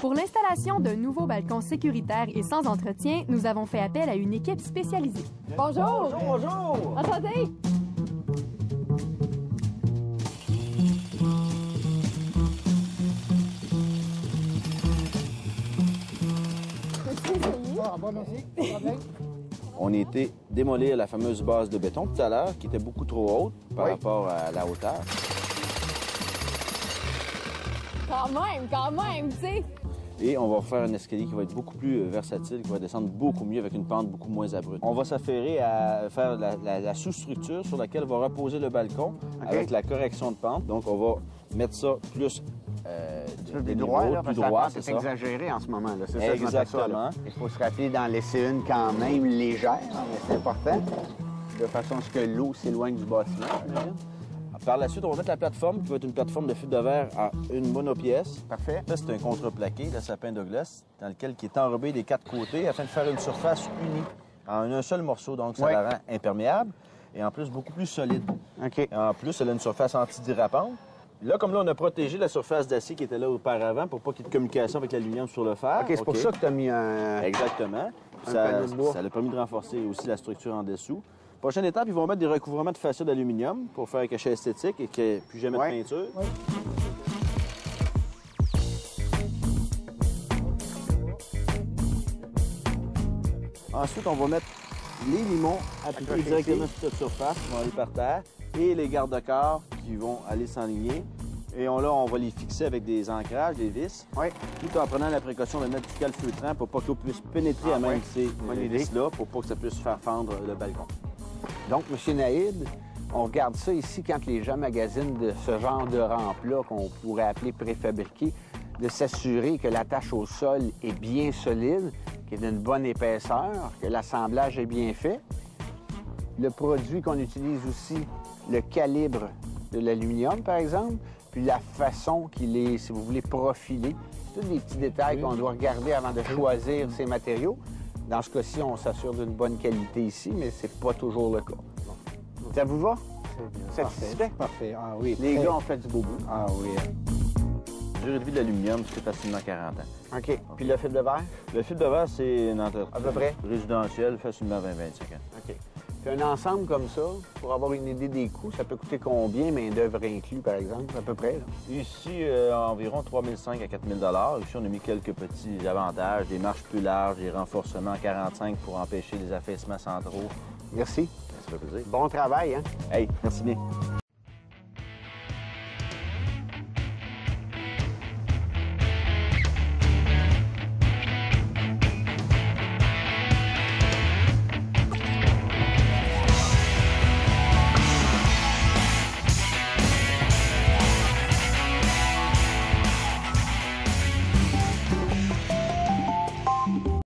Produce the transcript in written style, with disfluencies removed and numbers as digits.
Pour l'installation d'un nouveau balcon sécuritaire et sans entretien, nous avons fait appel à une équipe spécialisée. Bonjour! Bonjour! Enchanté! On a été démolir la fameuse base de béton tout à l'heure, qui était beaucoup trop haute par rapport à la hauteur. Quand même, tu sais! Et on va faire un escalier qui va être beaucoup plus versatile, qui va descendre beaucoup mieux avec une pente beaucoup moins abrupte. On va s'affairer à faire la sous-structure sur laquelle va reposer le balcon avec la correction de pente. Donc, on va mettre ça plus plus droit, là, plus parce que droit, la pente c'est est ça. exagérée en ce moment. Là. C'est ça, Exactement. il faut se rappeler d'en laisser une quand même légère, mais c'est important, de façon à ce que l'eau s'éloigne du bâtiment, j'imagine. Par la suite, on va mettre la plateforme, qui va être une plateforme de fibre de verre à une monopièce. Parfait. Ça, c'est un contreplaqué, le sapin Douglas, dans lequel qui est enrobé des quatre côtés afin de faire une surface unie en un seul morceau. Donc, ça la rend imperméable et en plus beaucoup plus solide. OK. Et en plus, elle a une surface antidérapante. Là, comme là, on a protégé la surface d'acier qui était là auparavant pour pas qu'il y ait de communication avec l'aluminium sur le fer. OK, c'est pour ça que tu as mis un... Exactement. Un Ça panneau de bois. a permis de renforcer aussi la structure en dessous. Prochaine étape, ils vont mettre des recouvrements de fascia d'aluminium pour faire un cachet esthétique et qu'il n'y ait plus jamais de peinture. Ensuite, on va mettre les limons appliqués directement sur cette surface, qui vont aller par terre, et les garde-corps qui vont aller s'enligner. Et on va les fixer avec des ancrages, des vis, tout en prenant la précaution de mettre du calfeutrant pour pas que l'eau puisse pénétrer à même ces vis-là, pour pas que ça puisse faire fendre le balcon. Donc, M. Naïd, on regarde ça ici quand les gens magasinent de ce genre de rampe-là qu'on pourrait appeler préfabriqué, de s'assurer que l'attache au sol est bien solide, qu'il est d'une bonne épaisseur, que l'assemblage est bien fait. Le produit qu'on utilise aussi, le calibre de l'aluminium, par exemple, puis la façon qu'il est, si vous voulez, profilé. C'est tous des petits détails qu'on doit regarder avant de choisir ces matériaux. Dans ce cas-ci, on s'assure d'une bonne qualité ici, mais c'est pas toujours le cas. Ça vous va? C'est bien. Satisfait? Parfait. Ah oui. Les gars ont fait du beau bout. Ah oui. La durée de vie de l'aluminium, c'est facilement 40 ans. OK. Puis le fibre de verre? Le fibre de verre, c'est une entreprise À peu près? résidentielle, facilement 20-25 ans. OK. Puis un ensemble comme ça, pour avoir une idée des coûts, ça peut coûter combien, main-d'œuvre inclus, par exemple, à peu près? Là? Ici, environ 3 500 à 4 000 $. Ici, on a mis quelques petits avantages, des marches plus larges, des renforcements 45 pour empêcher les affaissements centraux. Merci. Ça fait plaisir. Bon travail, hein? Hey, merci bien.